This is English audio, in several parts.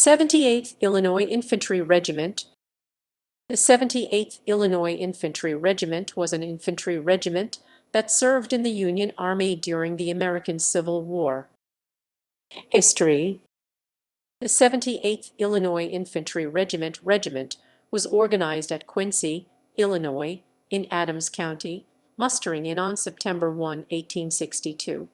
78th Illinois Infantry Regiment. The 78th Illinois Infantry Regiment was an infantry regiment that served in the Union Army during the American Civil War. History. The 78th Illinois Infantry Regiment was organized at Quincy, Illinois, in Adams County, mustering in on September 1, 1862.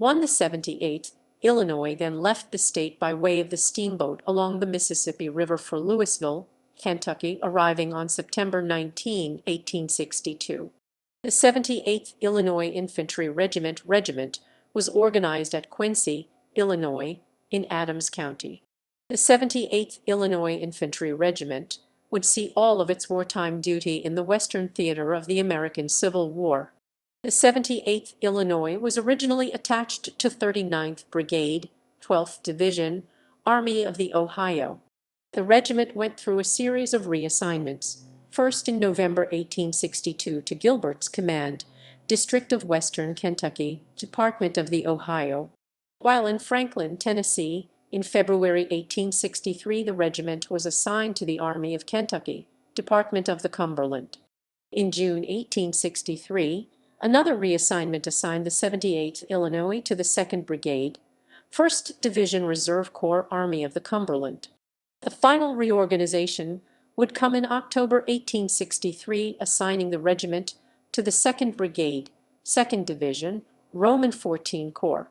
The 78th Illinois then left the state by way of the steamboat along the Mississippi River for Louisville, Kentucky, arriving on September 19, 1862. The 78th Illinois Infantry Regiment was organized at Quincy, Illinois, in Adams County. The 78th Illinois Infantry Regiment would see all of its wartime duty in the Western theater of the American Civil War. The 78th Illinois was originally attached to 39th Brigade, 12th Division, Army of the Ohio. The regiment went through a series of reassignments, first in November 1862 to Gilbert's Command, District of Western Kentucky, Department of the Ohio. While in Franklin, Tennessee, in February 1863 the regiment was assigned to the Army of Kentucky, Department of the Cumberland. In June 1863, another reassignment assigned the 78th Illinois to the 2nd Brigade, 1st Division Reserve Corps Army of the Cumberland. The final reorganization would come in October 1863, assigning the regiment to the 2nd Brigade, 2nd Division, Roman 14 Corps.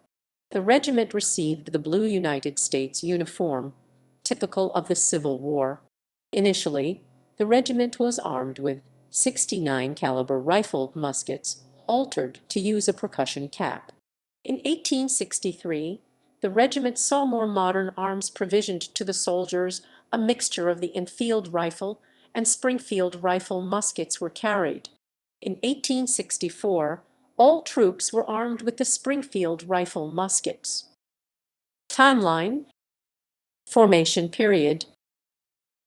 The regiment received the blue United States uniform, typical of the Civil War. Initially, the regiment was armed with 69 caliber rifled muskets, altered to use a percussion cap. In 1863, the regiment saw more modern arms provisioned to the soldiers. A mixture of the Enfield rifle and Springfield rifle muskets were carried. In 1864, all troops were armed with the Springfield rifle muskets. Timeline. Formation period.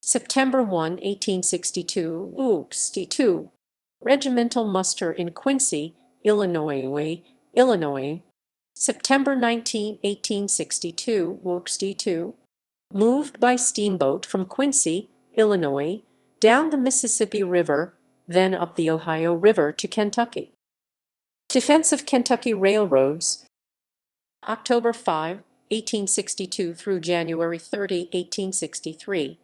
September 1, 1862, Regimental muster in Quincy, Illinois. September 19, 1862, moved by steamboat from Quincy, Illinois, down the Mississippi River, then up the Ohio River to Kentucky. Defense of Kentucky railroads. October 5, 1862 through January 30, 1863.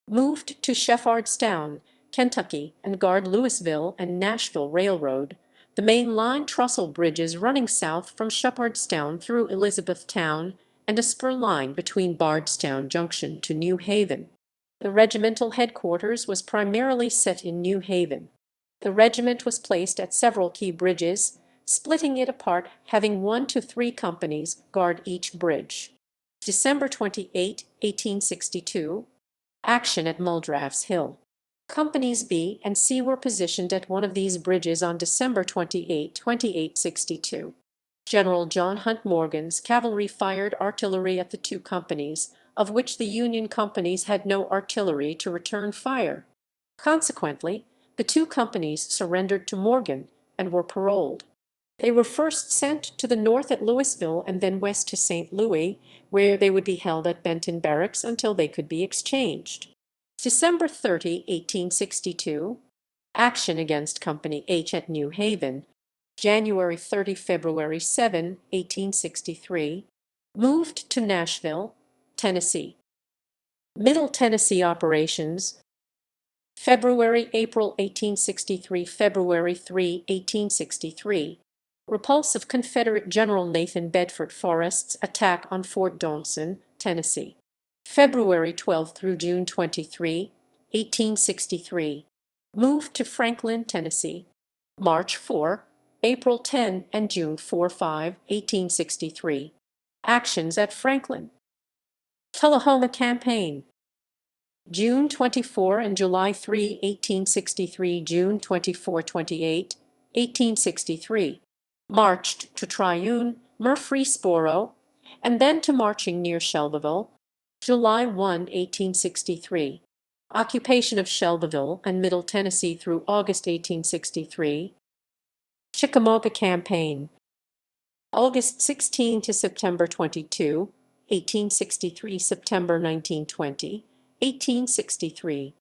Moved to Shepherdstown, Kentucky, and guard Louisville and Nashville Railroad, the main line trestle bridges running south from Shepherdstown through Elizabethtown, and a spur line between Bardstown Junction to New Haven. The regimental headquarters was primarily set in New Haven. The regiment was placed at several key bridges, splitting it apart, having 1 to 3 companies guard each bridge. December 28, 1862. Action at Muldraff's Hill. Companies B and C were positioned at one of these bridges on December 28, 1862. General John Hunt Morgan's cavalry fired artillery at the 2 companies, of which the Union companies had no artillery to return fire. Consequently, the 2 companies surrendered to Morgan and were paroled. They were first sent to the north at Louisville and then west to St. Louis, where they would be held at Benton Barracks until they could be exchanged. December 30, 1862. Action against Company H at New Haven. January 30, February 7, 1863. Moved to Nashville, Tennessee. Middle Tennessee operations. April 1863, February 3, 1863. Repulse of Confederate General Nathan Bedford Forrest's attack on Fort Donelson, Tennessee. February 12 through June 23, 1863. Moved to Franklin, Tennessee. March 4, April 10, and June 4-5, 1863. Actions at Franklin. Tullahoma Campaign. June 24 and July 3, 1863, June 24-28, 1863. Marched to Tryon, Murfreesboro, and then to marching near Shelbyville. July 1, 1863. Occupation of Shelbyville and Middle Tennessee through August 1863. Chickamauga Campaign. August 16 to September 22, 1863, September 1920, 1863.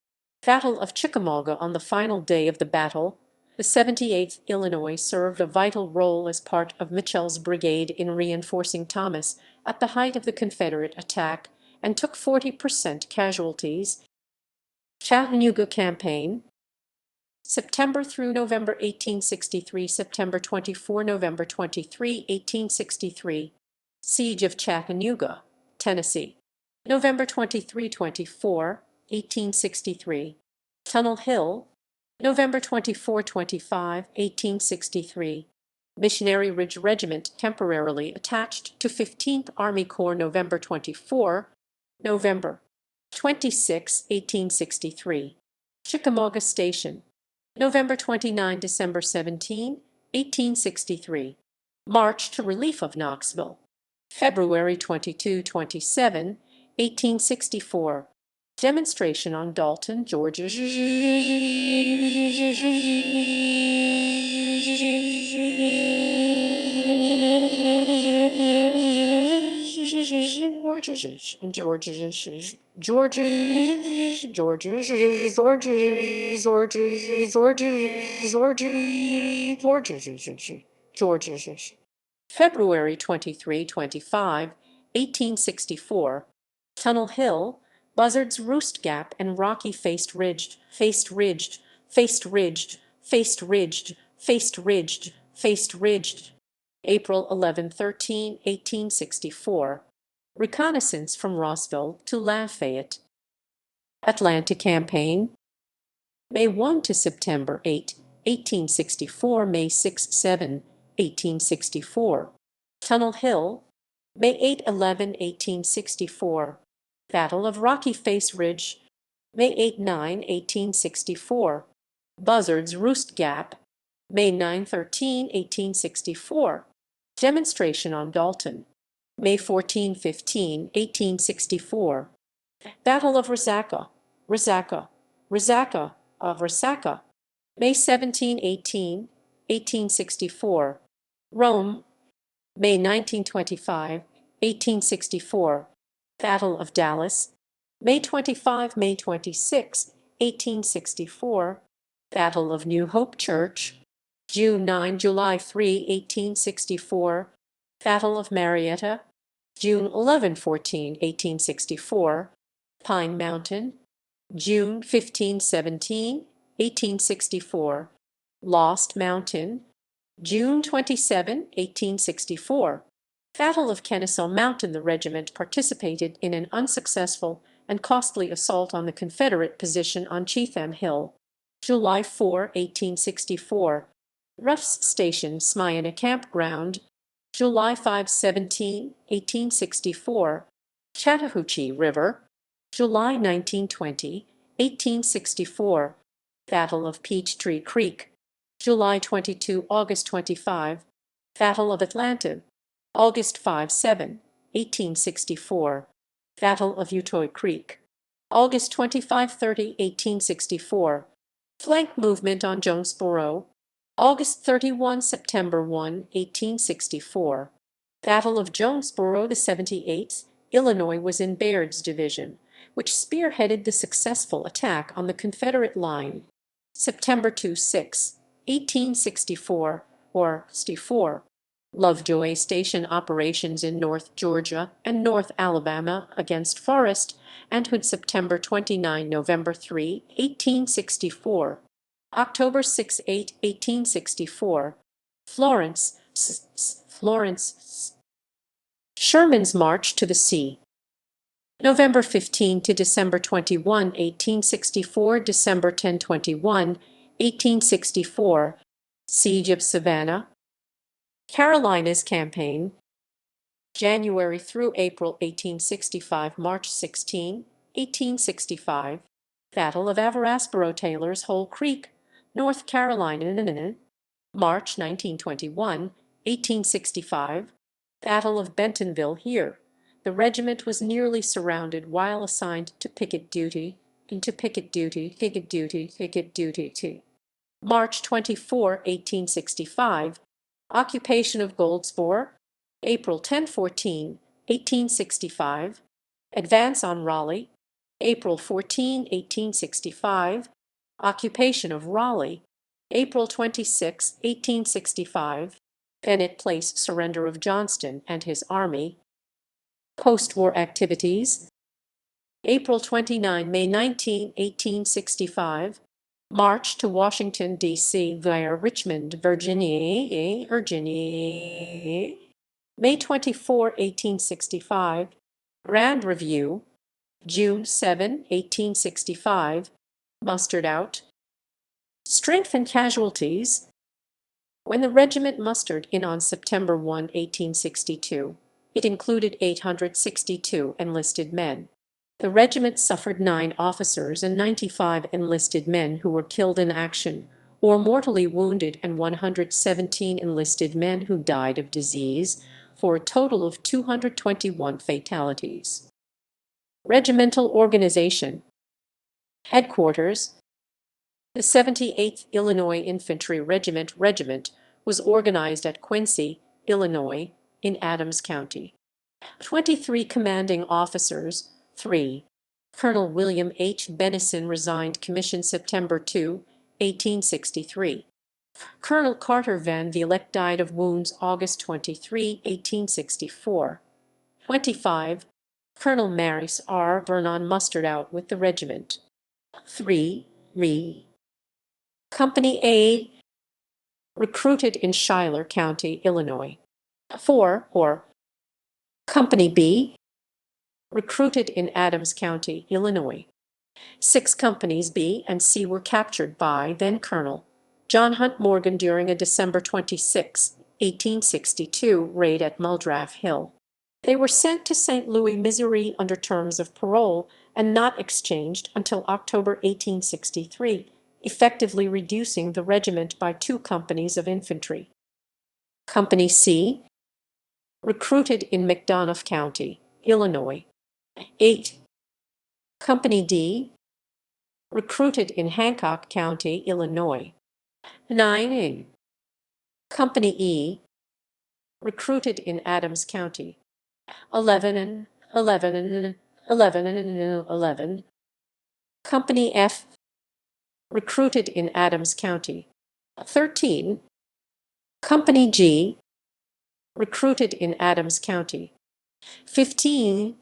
Battle of Chickamauga. On the final day of the battle, the 78th Illinois served a vital role as part of Mitchell's brigade in reinforcing Thomas at the height of the Confederate attack and took 40% casualties. Chattanooga Campaign, September through November 1863, September 24, November 23, 1863. Siege of Chattanooga, Tennessee, November 23–24, 1863. Tunnel Hill, November 24–25, 1863. Missionary Ridge Regiment temporarily attached to 15th Army Corps, November 24, November 26, 1863. Chickamauga Station, November 29, December 17, 1863. March to relief of Knoxville, February 22–27, 1864. Demonstration on Dalton, Georgia. February 23–25, 1864. Tunnel Hill, Buzzard's Roost Gap, and Rocky Faced Ridged, Faced Ridged, Faced Ridged, Faced Ridged, Faced Ridged, Faced Ridged. April 11–13, 1864. Reconnaissance from Rossville to Lafayette. Atlanta Campaign, May 1 to September 8, 1864, May 6–7, 1864. Tunnel Hill, May 8–11, 1864. Battle of Rocky Face Ridge, May 8–9, 1864. Buzzard's Roost Gap, May 9–13, 1864. Demonstration on Dalton, May 14–15, 1864. Battle of Resaca, Resaca, Resaca of Resaca, May 17–18, 1864. Rome, May 19–25, 1864. Battle of Dallas, May 25, May 26, 1864. Battle of New Hope Church, June 9, July 3, 1864. Battle of Marietta, June 11–14, 1864. Pine Mountain, June 15–17, 1864. Lost Mountain, June 27, 1864. Battle of Kennesaw Mountain. The regiment participated in an unsuccessful and costly assault on the Confederate position on Cheatham Hill, July 4, 1864. Ruff's Station, Smyrna Campground, July 5–17, 1864. Chattahoochee River, July 19–20, 1864. Battle of Peachtree Creek, July 22, August 25. Battle of Atlanta, August 5–7, 1864. Battle of Utoy Creek, August 25–30, 1864. Flank movement on Jonesboro, August 31, September 1, 1864. Battle of Jonesboro. The 78th Illinois was in Baird's division, which spearheaded the successful attack on the Confederate line. September 2–6, 1864, or 64. Lovejoy Station operations in North Georgia and North Alabama against Forrest and Hood, September 29, November 3, 1864. October 6–8, 1864. Florence, Florence. Sherman's March to the Sea, November 15 to December 21, 1864, December 10–21, 1864. Siege of Savannah. Carolinas Campaign, January through April 1865, March 16, 1865. Battle of Averaspero Taylor's Hole Creek, North Carolina, March 1921, 1865. Battle of Bentonville. Here, the regiment was nearly surrounded while assigned to picket duty, March 24, 1865. Occupation of Goldsboro, April 10–14, 1865. Advance on Raleigh, April 14, 1865. Occupation of Raleigh, April 26, 1865. Bennett Place surrender of Johnston and his army. Post-war activities, April 29, May 19, 1865. March to Washington, D.C. via Richmond, Virginia. May 24, 1865. Grand Review, June 7, 1865. Mustered out. Strength and casualties. When the regiment mustered in on September 1, 1862, it included 862 enlisted men. The regiment suffered 9 officers and 95 enlisted men who were killed in action or mortally wounded, and 117 enlisted men who died of disease, for a total of 221 fatalities. Regimental organization. Headquarters. The 78th Illinois Infantry Regiment was organized at Quincy, Illinois, in Adams County. 23 commanding officers. 3. Colonel William H. Bennison resigned commission September 2, 1863. Colonel Carter Van Vliet died of wounds August 23, 1864. 25. Colonel Maurice R. Vernon mustered out with the regiment. 3. Company A recruited in Schuyler County, Illinois. 4. Company B recruited in Adams County, Illinois. 6 companies B and C were captured by then-Colonel John Hunt Morgan during a December 26, 1862 raid at Muldraugh Hill. They were sent to St. Louis, Missouri under terms of parole and not exchanged until October 1863, effectively reducing the regiment by 2 companies of infantry. Company C recruited in McDonough County, Illinois. 8. Company D recruited in Hancock County, Illinois. 9. Company E recruited in Adams County. 11. Company F recruited in Adams County. 13. Company G recruited in Adams County. 15.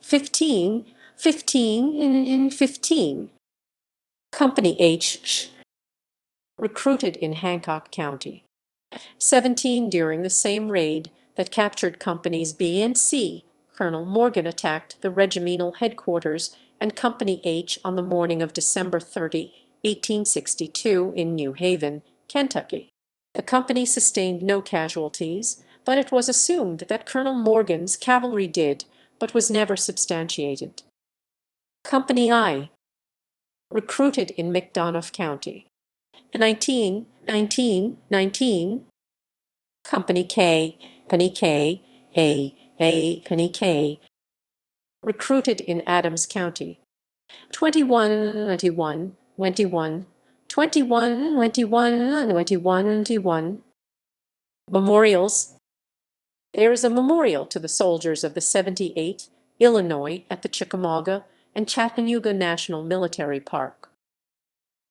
Company H recruited in Hancock County. 17. During the same raid that captured companies B and C, Colonel Morgan attacked the regimental headquarters and Company H on the morning of December 30, 1862 in New Haven, Kentucky. The company sustained no casualties, but it was assumed that Colonel Morgan's cavalry did, but was never substantiated. Company I recruited in McDonough County. 19. Company K recruited in Adams County. 21. Memorials. There is a memorial to the soldiers of the 78th Illinois at the Chickamauga and Chattanooga National Military Park.